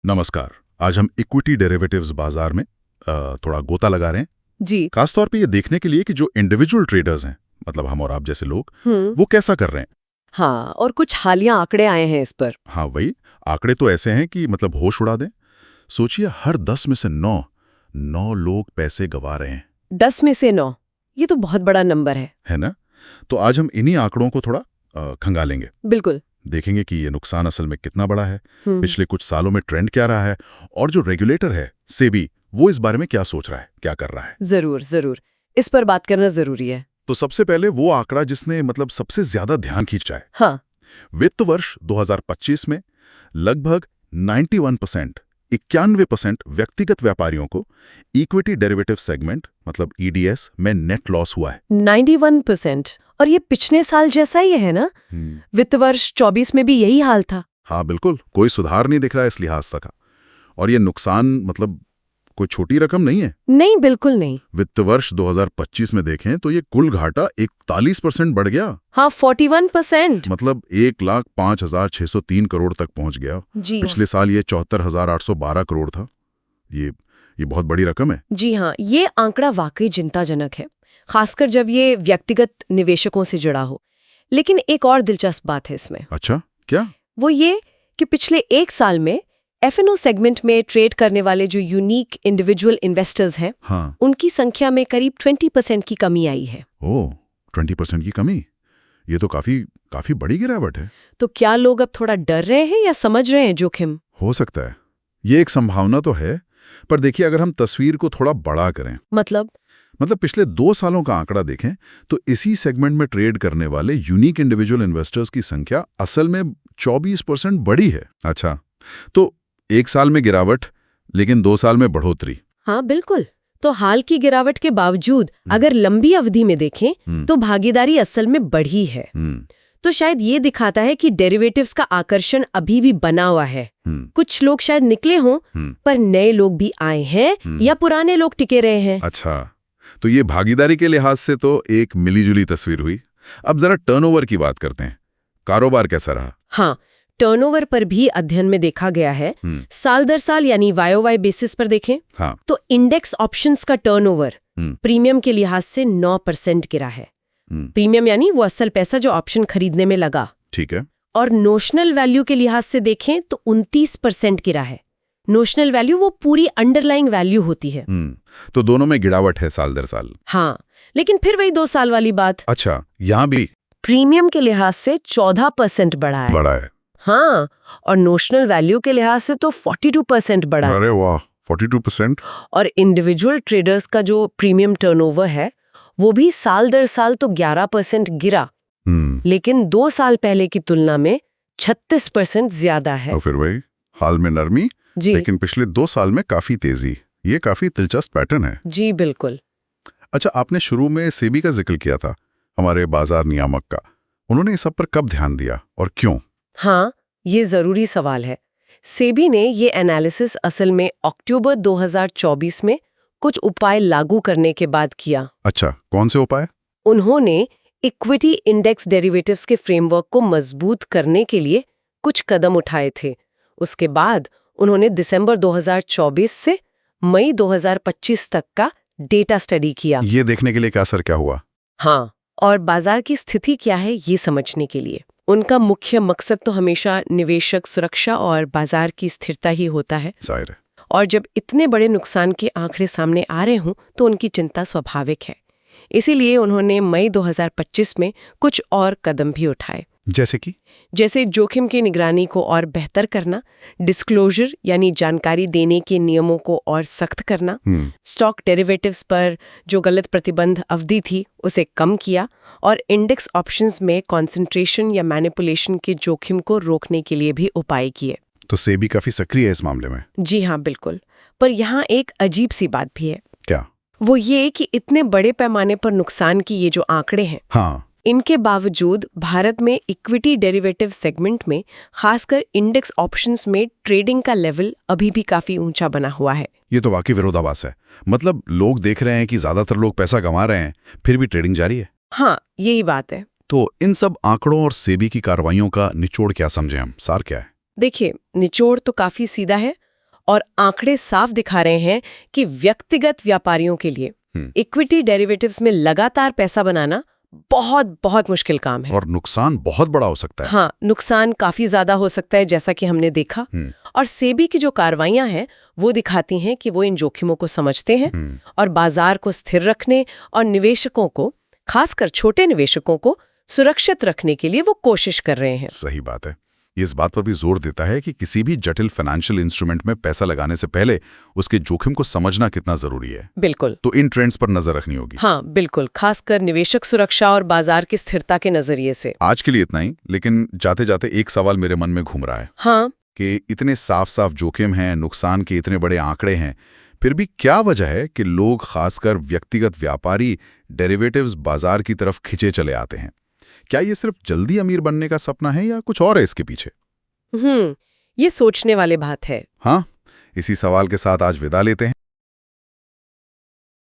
नमस्कार। आज हम इक्विटी डेरिवेटिव्स बाजार में थोड़ा गोता लगा रहे हैं। जी। खासतौर पे ये देखने के लिए कि जो इंडिविजुअल ट्रेडर्स हैं, मतलब हम और आप जैसे लोग, वो कैसा कर रहे हैं। हाँ, और कुछ हालिया आंकड़े आए हैं इस पर। हाँ, वही आंकड़े तो ऐसे हैं कि मतलब होश उड़ा दें। सोचिए, हर 10 में से 9 लोग पैसे गंवा रहे हैं। 10 में से 9, ये तो बहुत बड़ा नंबर है ना? तो आज हम इन्हीं आंकड़ों को थोड़ा खंगालेंगे। बिल्कुल। देखेंगे कि ये नुकसान असल में कितना बड़ा है, पिछले कुछ सालों में ट्रेंड क्या रहा है, और जो रेगुलेटर है सेबी, वो इस बारे में क्या सोच रहा है, क्या कर रहा है। जरूर जरूर, इस पर बात करना जरूरी है। तो सबसे पहले वो आंकड़ा जिसने मतलब सबसे ज्यादा ध्यान खींचा है। हाँ। वित्त वर्ष 2025 में लगभग 91% व्यक्तिगत व्यापारियों को इक्विटी डेरिवेटिव सेगमेंट मतलब ईडीएस में नेट लॉस हुआ है। 91%, और ये पिछले साल जैसा ही है ना? वित्त वर्ष 24 में भी यही हाल था। हाँ बिल्कुल, कोई सुधार नहीं दिख रहा है इस लिहाज से। और ये नुकसान मतलब कोई छोटी रकम नहीं है। नहीं, बिल्कुल नहीं। वित्त वर्ष 2025 में देखें तो ये कुल घाटा 41% बढ़ गया। हाँ, 41%। मतलब 1,05,603 करोड़ तक पहुंच गया। जी पिछले साल ये 74,812 करोड़ था। ये बहुत बड़ी रकम है। जी हाँ, ये आंकड़ा वाकई चिंताजनक है, खासकर जब ये व्यक्तिगत निवेशकों से जुड़ा हो। लेकिन एक और दिलचस्प बात है इसमें। अच्छा, क्या? वो ये कि पिछले एक साल में एफएनओ सेगमेंट में ट्रेड करने वाले जो यूनिक इंडिविजुअल इन्वेस्टर्स हैं, हाँ। उनकी संख्या में करीब 20% की कमी आई है। ओह, 20% की कमी? ये तो काफी बड़ी गिरावट है। तो क्या लोग अब थोड़ा डर रहे हैं या समझ रहे हैं जोखिम? हो सकता है, ये एक संभावना तो है। पर देखिए, अगर हम तस्वीर को थोड़ा बड़ा करें, मतलब पिछले 2 सालों का आंकड़ा देखें तो इसी सेगमेंट में ट्रेड करने वाले यूनिक इंडिविजुअल इन्वेस्टर्स की संख्या असल में 24% बढ़ी है। अच्छा, तो एक साल में गिरावट, लेकिन 2 साल में बढ़ोतरी। हाँ बिल्कुल। तो हाल की गिरावट के बावजूद अगर लंबी अवधि में देखें तो भागीदारी असल में बढ़ी है। तो शायद ये दिखाता है कि डेरिवेटिव्स का आकर्षण अभी भी बना हुआ है। कुछ लोग शायद निकले हों, पर नए लोग भी आए हैं या पुराने लोग टिके रहे हैं। अच्छा, तो ये भागीदारी के लिहाज से तो एक मिलीजुली तस्वीर हुई। अब जरा टर्नओवर की बात करते हैं। कारोबार कैसा रहा? हाँ, टर्नओवर पर भी अध्ययन में देखा गया है। साल दर साल यानी वाई बेसिस पर देखें, हाँ, तो इंडेक्स ऑप्शंस का टर्नओवर प्रीमियम के लिहाज से 9% गिरा है। प्रीमियम यानी वो असल पैसा जो ऑप्शन खरीदने में लगा। ठीक है। और नोशनल वैल्यू के लिहाज से देखें तो 29% गिरा है। नोशनल वैल्यू वो पूरी अंडरलाइंग वैल्यू होती है। तो दोनों में गिरावट है साल दर साल। हाँ, लेकिन फिर वही 2 साल वाली बात। अच्छा, यहाँ भी प्रीमियम के लिहाज से 14% बढ़ा है। हाँ, और नोशनल वैल्यू के लिहाज से तो 42% बढ़ा है। अरे वाह, 42%। और इंडिविजुअल ट्रेडर्स का जो प्रीमियम टर्नओवर है वो भी साल दर साल तो 11% गिरा, लेकिन 2 साल पहले की तुलना में 36% ज्यादा है। और फिर वही हाल में नरमी, लेकिन पिछले 2 साल में काफी तेजी। ये काफी दिलचस्प पैटर्न है। जी बिल्कुल। अच्छा, आपने शुरू में सेबी का जिक्र किया था, हमारे बाजार नियामक का। उन्होंने इस सब पर कब ध्यान दिया और क्यों? हाँ, ये जरूरी सवाल है। सेबी ने ये एनालिसिस असल में अक्टूबर 2024 में कुछ उपाय लागू करने के बाद किया। अच्छा, कौन से उपाय? उन्होंने इक्विटी इंडेक्स डेरिवेटिव्स के फ्रेमवर्क को मजबूत करने के लिए कुछ कदम उठाए थे। उसके बाद उन्होंने दिसंबर 2024 से मई 2025 तक का डेटा स्टडी किया। ये देखने के लिए क्या असर क्या हुआ? हाँ, और बाजार की स्थिति क्या है ये समझने के लिए। उनका मुख्य मकसद तो हमेशा निवेशक सुरक्षा और बाजार की स्थिरता ही होता है। जाहिर है। और जब इतने बड़े नुकसान के आंकड़े सामने आ रहे हों तो उनकी चिंता स्वाभाविक है। इसीलिए उन्होंने मई 2025 में कुछ और कदम भी उठाए। जैसे जोखिम की निगरानी को और बेहतर करना, डिस्क्लोजर यानी जानकारी देने के नियमों को और सख्त करना, स्टॉक डेरिवेटिव्स पर जो गलत प्रतिबंध अवधि थी उसे कम किया, और इंडेक्स ऑप्शंस में कंसंट्रेशन या मैनिपुलेशन के जोखिम को रोकने के लिए भी उपाय किए। तो सेबी काफी सक्रिय है इस मामले में। जी हाँ बिल्कुल। पर यहाँ एक अजीब सी बात भी है। क्या? वो ये कि इतने बड़े पैमाने पर नुकसान की ये जो आंकड़े हैं, हाँ, इनके बावजूद भारत में इक्विटी डेरिवेटिव सेगमेंट में खासकर इंडेक्स ऑप्शंस में ट्रेडिंग का लेवल अभी भी काफी ऊंचा बना हुआ है। ये तो वाकई विरोधाभास है। मतलब लोग देख रहे हैं कि ज्यादातर लोग पैसा कमा रहे हैं, फिर भी ट्रेडिंग जारी है। हाँ, यही बात है। तो इन सब आंकड़ों और सेबी की कार्रवाइयों का निचोड़ क्या समझे हम? सार क्या है? देखिए, निचोड़ तो काफी सीधा है। और आंकड़े साफ दिखा रहे हैं कि व्यक्तिगत व्यापारियों के लिए इक्विटी डेरिवेटिव्स में लगातार पैसा बनाना बहुत बहुत मुश्किल काम है। और नुकसान बहुत बड़ा हो सकता है। हाँ, नुकसान काफी ज्यादा हो सकता है, जैसा कि हमने देखा। और सेबी की जो कार्रवाइयां हैं वो दिखाती हैं कि वो इन जोखिमों को समझते हैं और बाजार को स्थिर रखने और निवेशकों को, खासकर छोटे निवेशकों को सुरक्षित रखने के लिए वो कोशिश कर रहे हैं। सही बात है। ये इस बात पर भी जोर देता है कि किसी भी जटिल फाइनेंशियल इंस्ट्रूमेंट में पैसा लगाने से पहले उसके जोखिम को समझना कितना जरूरी है। बिल्कुल। तो इन ट्रेंड्स पर नजर रखनी होगी। हाँ बिल्कुल, खासकर निवेशक सुरक्षा और बाजार की स्थिरता के नजरिए से। आज के लिए इतना ही, लेकिन जाते जाते एक सवाल मेरे मन में घूम रहा है। हाँ, कि इतने साफ साफ जोखिम हैं, नुकसान के इतने बड़े आंकड़े हैं, फिर भी क्या वजह है कि लोग, खासकर व्यक्तिगत व्यापारी, डेरिवेटिव्स बाजार की तरफ खिंचे चले आते हैं? क्या ये सिर्फ जल्दी अमीर बनने का सपना है या कुछ और है इसके पीछे? ये सोचने वाली बात है। हाँ, इसी सवाल के साथ आज विदा लेते हैं।